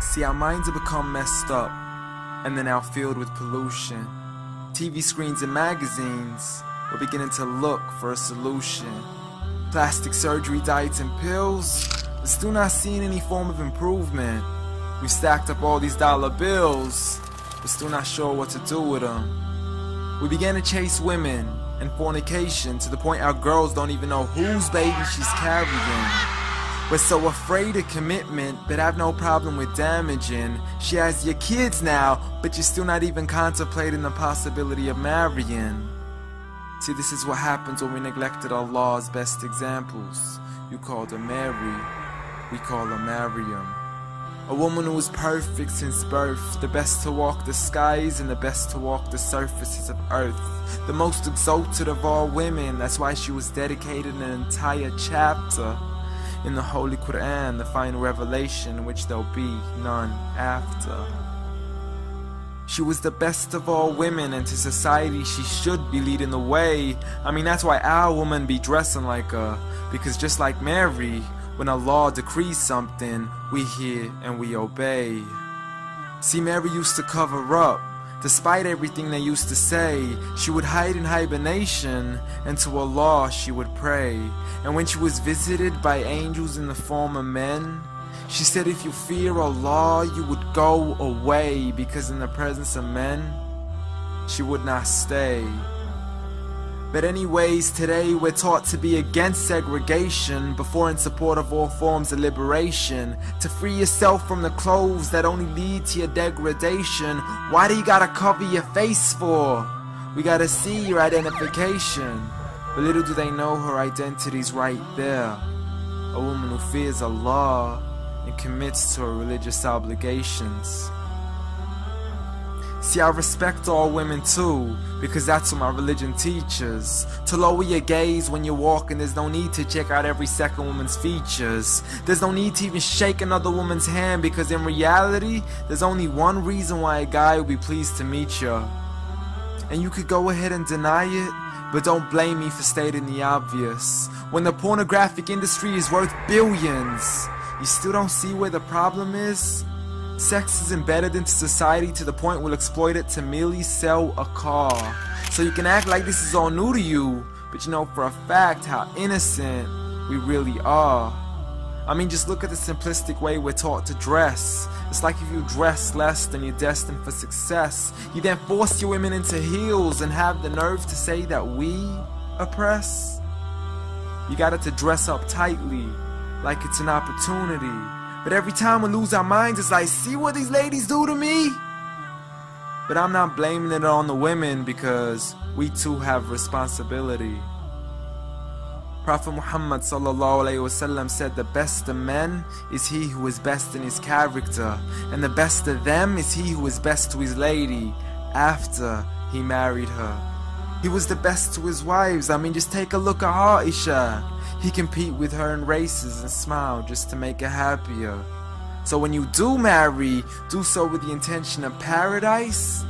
See, our minds have become messed up, and they're now filled with pollution. TV screens and magazines, we're beginning to look for a solution. Plastic surgery, diets and pills, but still not seeing any form of improvement. We've stacked up all these dollar bills, but still not sure what to do with them. We began to chase women and fornication to the point our girls don't even know whose baby she's carrying. We're so afraid of commitment, but have no problem with damaging. She has your kids now, but you're still not even contemplating the possibility of marrying. See, this is what happens when we neglected Allah's best examples. You called her Mary, we call her Maryam. A woman who was perfect since birth, the best to walk the skies and the best to walk the surfaces of earth. The most exalted of all women, that's why she was dedicated an entire chapter in the Holy Quran, the final revelation in which there'll be none after. She was the best of all women, and to society she should be leading the way. I mean, that's why our women be dressing like her, because just like Mary, when Allah decrees something, we hear and we obey. See, Mary used to cover up. Despite everything they used to say, she would hide in hibernation, and to Allah she would pray. And when she was visited by angels in the form of men, she said, if you fear Allah, you would go away, because in the presence of men, she would not stay. But anyways, today we're taught to be against segregation, before in support of all forms of liberation. To free yourself from the clothes that only lead to your degradation. Why do you gotta cover your face for? We gotta see your identification. But little do they know her identity's right there. A woman who fears Allah and commits to her religious obligations. See, I respect all women too, because that's what my religion teaches. To lower your gaze when you're walking, there's no need to check out every second woman's features. There's no need to even shake another woman's hand, because in reality, there's only one reason why a guy would be pleased to meet you. And you could go ahead and deny it, but don't blame me for stating the obvious. When the pornographic industry is worth billions, you still don't see where the problem is? Sex is embedded into society to the point we'll exploit it to merely sell a car. So you can act like this is all new to you, but you know for a fact how innocent we really are. I mean, just look at the simplistic way we're taught to dress. It's like if you dress less, then you're destined for success. You then force your women into heels and have the nerve to say that we oppress. You got it to dress up tightly, like it's an opportunity. But every time we lose our minds, it's like, see what these ladies do to me? But I'm not blaming it on the women, because we too have responsibility. Prophet Muhammad ﷺ said, the best of men is he who is best in his character, and the best of them is he who is best to his lady after he married her. He was the best to his wives. I mean, just take a look at Aisha. He compete with her in races and smile just to make her happier. So when you do marry, do so with the intention of paradise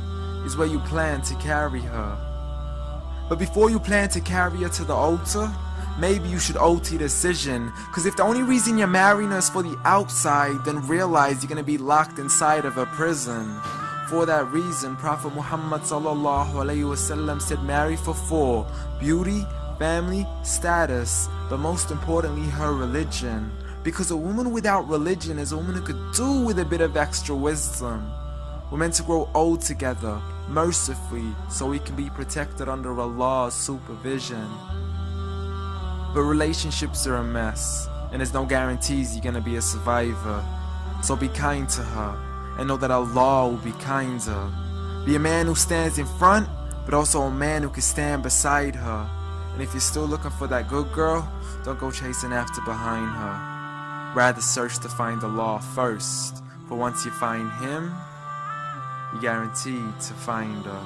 is where you plan to carry her. But before you plan to carry her to the altar, maybe you should alter your decision. Cause if the only reason you're marrying her is for the outside, then realize you're gonna be locked inside of a prison. For that reason, Prophet Muhammad ﷺ said, marry for 4: beauty, family, status, but most importantly her religion. Because a woman without religion is a woman who could do with a bit of extra wisdom. We're meant to grow old together, mercifully, so we can be protected under Allah's supervision. But relationships are a mess, and there's no guarantees you're gonna be a survivor. So be kind to her, and know that Allah will be kinder. Be a man who stands in front, but also a man who can stand beside her. And if you're still looking for that good girl, don't go chasing after behind her. Rather search to find Allah first, for once you find Him, you're guaranteed to find her.